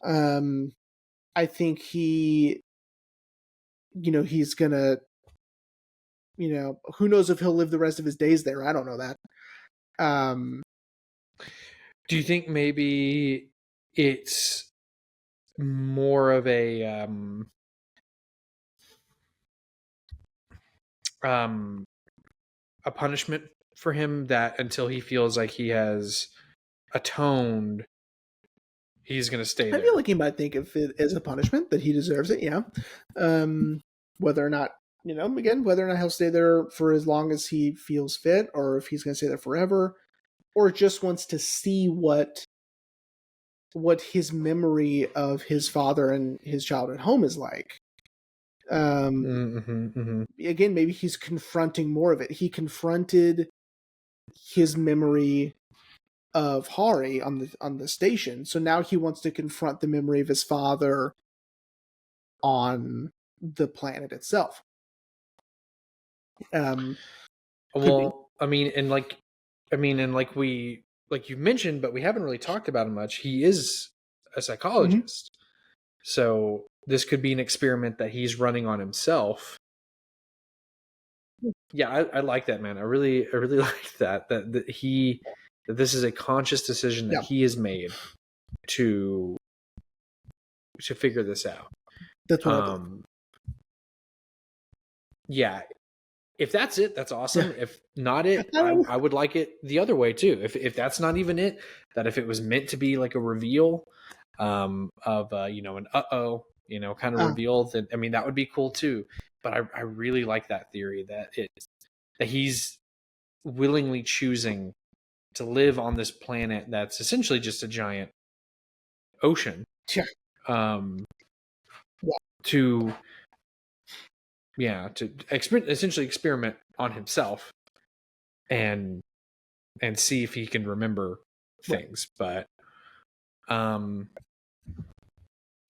Speaker 1: I think he's gonna, who knows if he'll live the rest of his days there. I don't know that.
Speaker 2: Do you think maybe it's more of a punishment for him, that until he feels like he has atoned, he's going to stay there?
Speaker 1: I feel like he might think of it as a punishment, that he deserves it. Yeah. Whether or not, whether or not he'll stay there for as long as he feels fit, or if he's going to stay there forever, or just wants to see what his memory of his father and his childhood home is like. Again, maybe he's confronting more of it. He confronted his memory of Hari on the station, so now he wants to confront the memory of his father on the planet itself.
Speaker 2: Well, like you mentioned, but we haven't really talked about him much. He is a psychologist. Mm-hmm. So this could be an experiment that he's running on himself. Yeah, I like that, man. I really like that this is a conscious decision that he has made to figure this out.
Speaker 1: That's what
Speaker 2: yeah. If that's it, that's awesome. Yeah. If not it, I would like it the other way too. If that's not even it, that if it was meant to be like a reveal of an kind of reveal, that that would be cool too. But I really like that theory, that he's willingly choosing to live on this planet that's essentially just a giant ocean.
Speaker 1: Yeah.
Speaker 2: To essentially experiment on himself and see if he can remember things. Right. But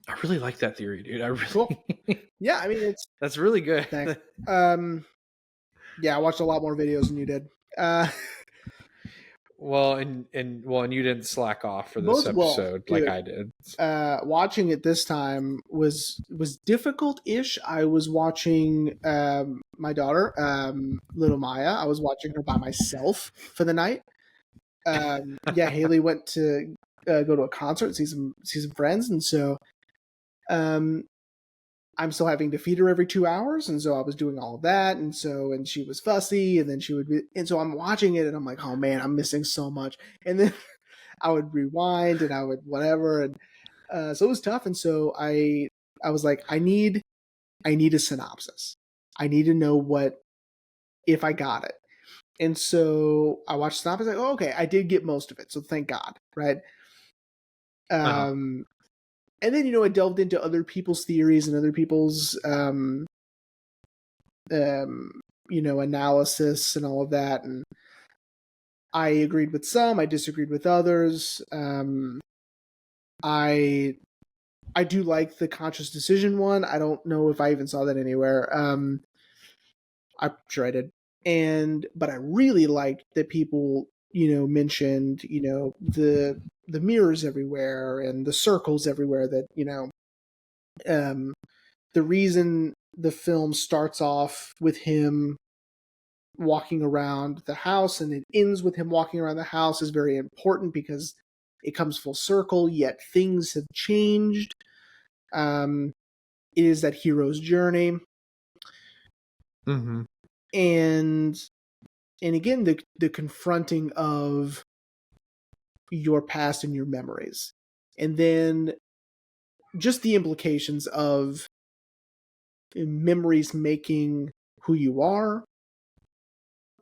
Speaker 2: I really like that theory, dude. I really
Speaker 1: cool. Yeah, that's
Speaker 2: really good.
Speaker 1: Thanks. Yeah, I watched a lot more videos than you did. Uh,
Speaker 2: Well, and you didn't slack off for this
Speaker 1: well,
Speaker 2: episode like I did.
Speaker 1: watching it this time was difficult-ish. I was watching my daughter, little Maya. I was watching her by myself for the night. Yeah, Haley went to go to a concert, see some friends, and so um, I'm still having to feed her every 2 hours, and so I was doing all of that, and she was fussy, and then she would be, and so I'm watching it, and I'm like, oh man, I'm missing so much, and then I would rewind, and I would whatever, and so it was tough, and so I was like, I need a synopsis. I need to know what if I got it, and so I watched the synopsis, like, oh, okay, I did get most of it, so thank God, right?
Speaker 2: Uh-huh.
Speaker 1: And then I delved into other people's theories and other people's analysis and all of that, and I agreed with some, I disagreed with others. I do like the conscious decision one. I don't know if I even saw that anywhere. I'm sure I did. But I really liked that people, mentioned, the mirrors everywhere and the circles everywhere, that, the reason the film starts off with him walking around the house and it ends with him walking around the house is very important, because it comes full circle, yet things have changed. It is that hero's journey.
Speaker 2: Mm-hmm.
Speaker 1: And again, the confronting of your past and your memories, and then just the implications of memories making who you are,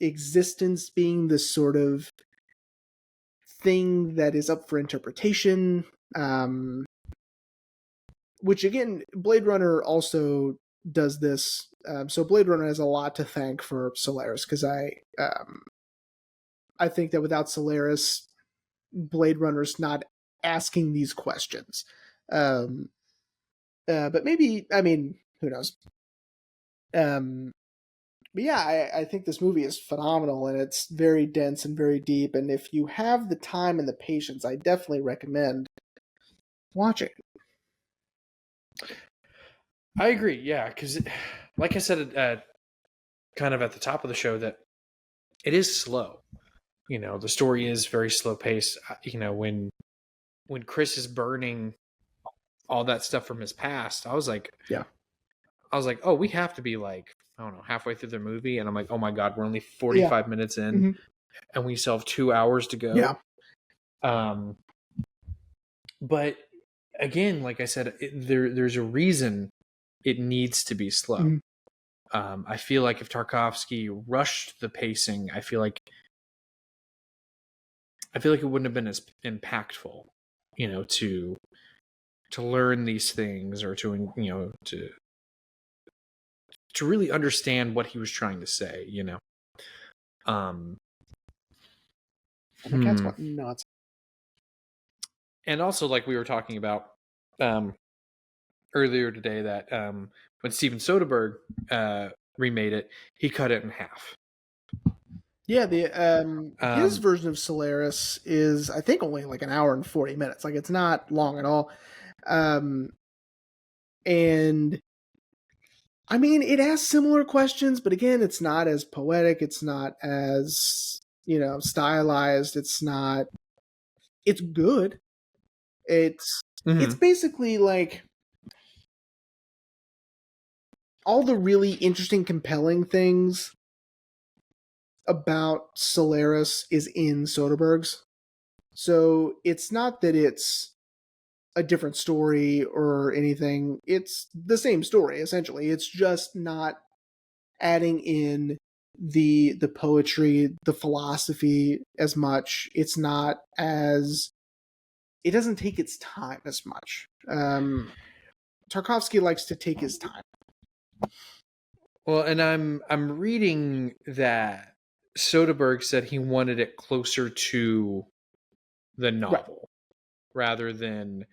Speaker 1: existence being this sort of thing that is up for interpretation, which again, Blade Runner also does this. So Blade Runner has a lot to thank for Solaris, because I think that without Solaris, Blade Runner's not asking these questions. But maybe, I mean, who knows? But yeah, I think this movie is phenomenal, and it's very dense and very deep. And if you have the time and the patience, I definitely recommend watching.
Speaker 2: I agree. Yeah, because like I said, kind of at the top of the show, that it is slow. The story is very slow paced. When Chris is burning all that stuff from his past, I was like, oh, we have to be like, I don't know, halfway through the movie, and I'm like, oh my god, we're only 45 minutes in,
Speaker 1: Mm-hmm.
Speaker 2: and we still have 2 hours to go.
Speaker 1: Yeah.
Speaker 2: But again, like I said, there's a reason it needs to be slow.
Speaker 1: Mm-hmm.
Speaker 2: I feel like if Tarkovsky rushed the pacing, I feel like it wouldn't have been as impactful, to learn these things, or to really understand what he was trying to say,
Speaker 1: My cat's going nuts.
Speaker 2: And also, like we were talking about earlier today, that when Steven Soderbergh remade it, he cut it in half.
Speaker 1: Yeah, the his version of Solaris is, I think, only like an hour and 40 minutes. Like, it's not long at all. And I mean, it asks similar questions, but again, it's not as poetic. It's not as, stylized. It's not. It's good. It's basically like all the really interesting, compelling things about Solaris is in Soderbergh's. So it's not that it's a different story or anything. It's the same story, essentially. It's just not adding in the poetry, the philosophy as much. It's not as, it doesn't take its time as much. Tarkovsky likes to take his time.
Speaker 2: Well, and I'm reading that Soderbergh said he wanted it closer to the novel, rather than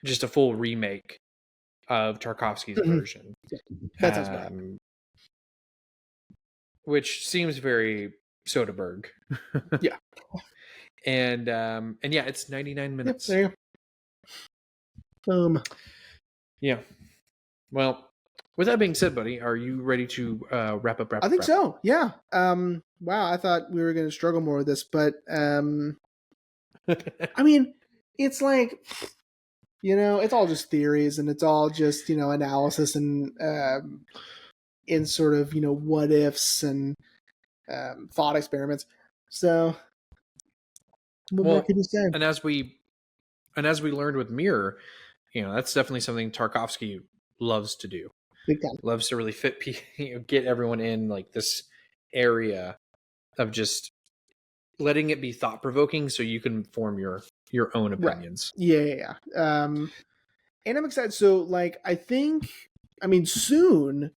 Speaker 2: just a full remake of Tarkovsky's version.
Speaker 1: That sounds bad.
Speaker 2: Which seems very Soderbergh.
Speaker 1: Yeah.
Speaker 2: And yeah, it's 99
Speaker 1: Yep,
Speaker 2: minutes.
Speaker 1: there you go.
Speaker 2: Yeah. Well, with that being said, buddy, are you ready to wrap up?
Speaker 1: I think so. Yeah. Wow, I thought we were going to struggle more with this, but I mean, it's like, it's all just theories, and it's all just analysis and in sort of what ifs and thought experiments. So, what more could you say?
Speaker 2: And as we learned with Mirror, that's definitely something Tarkovsky loves to do.
Speaker 1: Big time.
Speaker 2: Loves to really get everyone in like this area of just letting it be thought provoking, so you can form your own opinions.
Speaker 1: Right. Yeah. And I'm excited. So, like, I mean, soon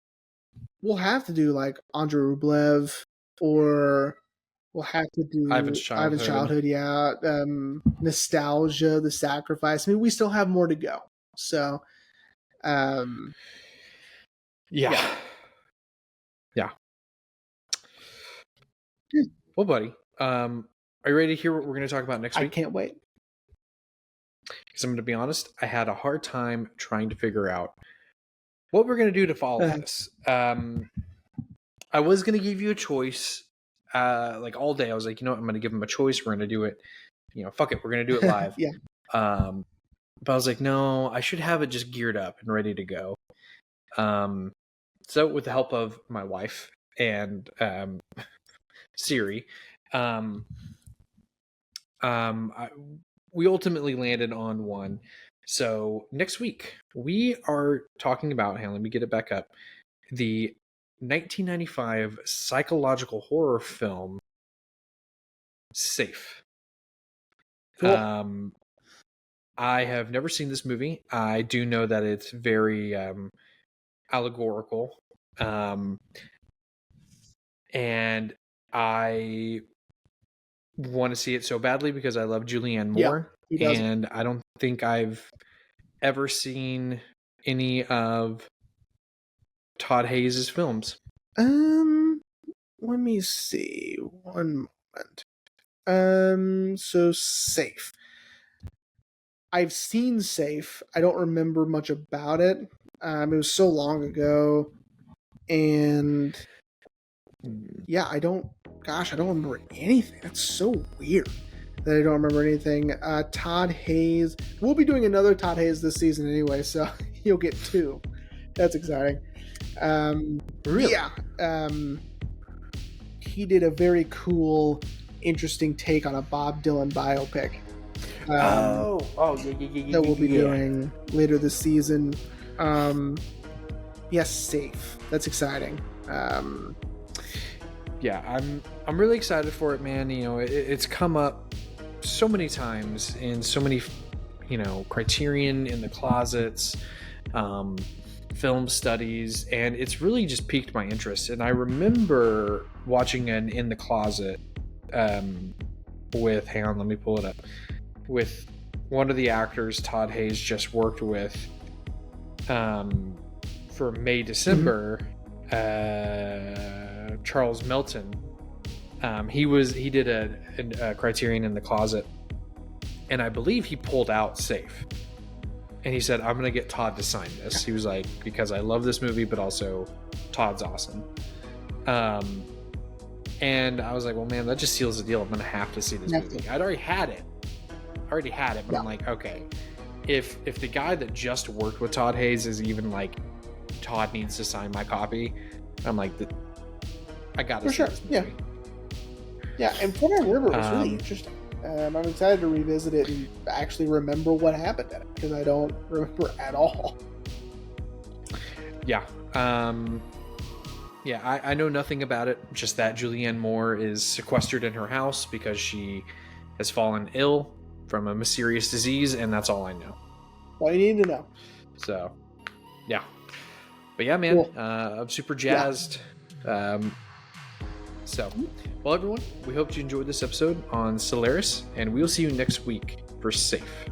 Speaker 1: we'll have to do like Andrei Rublev, or we'll have to do
Speaker 2: Ivan's Childhood.
Speaker 1: Yeah. Nostalgia, The Sacrifice. I mean, we still have more to go. So,
Speaker 2: yeah. Well, buddy, are you ready to hear what we're going to talk about next week?
Speaker 1: I can't wait.
Speaker 2: Because I'm going to be honest, I had a hard time trying to figure out what we're going to do to follow this. I was going to give you a choice, like all day. I was like, I'm going to give them a choice. We're going to do it. Fuck it. We're going to do it live.
Speaker 1: Yeah.
Speaker 2: But I was like, no, I should have it just geared up and ready to go. So with the help of my wife and Siri, we ultimately landed on one. So next week we are talking about, let me get it back up, the 1995 psychological horror film Safe.
Speaker 1: Cool.
Speaker 2: I have never seen this movie. I do know that it's very allegorical, and I want to see it so badly because I love Julianne Moore, and I don't think I've ever seen any of Todd Hayes' films.
Speaker 1: Let me see. One moment. So Safe. I've seen Safe. I don't remember much about it. It was so long ago, and yeah, I don't remember anything. That's so weird that I don't remember anything. Todd Hayes. We'll be doing another Todd Hayes this season anyway, so you'll get 2. That's exciting.
Speaker 2: Really?
Speaker 1: Yeah. He did a very cool, interesting take on a Bob Dylan biopic.
Speaker 2: Yeah.
Speaker 1: That we'll be doing later this season. Yes, Safe. That's exciting.
Speaker 2: Yeah, I'm really excited for it, man. It's come up so many times in so many, Criterion in the closets, film studies, and it's really just piqued my interest. And I remember watching an In the Closet with, hang on, let me pull it up, with one of the actors Todd Hayes just worked with for May December. Charles Melton. He did a Criterion in the Closet, and I believe he pulled out Safe, and he said, I'm gonna get Todd to sign this. He was like, because I love this movie, but also Todd's awesome. And I was like, well, man, that just seals the deal. I'm gonna have to see this movie. I'd already had it, but I'm like, okay, if the guy that just worked with Todd Hayes is even like, Todd needs to sign my copy, I'm like, I gotta see this movie.
Speaker 1: Yeah, and from what I remember, it was really interesting. I'm excited to revisit it and actually remember what happened in it, because I don't remember at all.
Speaker 2: Yeah. I know nothing about it, just that Julianne Moore is sequestered in her house because she has fallen ill from a mysterious disease, and that's all I know.
Speaker 1: All you need to know.
Speaker 2: So, yeah. But yeah, man, cool. I'm super jazzed. Yeah. So, well, everyone, we hope you enjoyed this episode on Solaris, and we'll see you next week for Safe.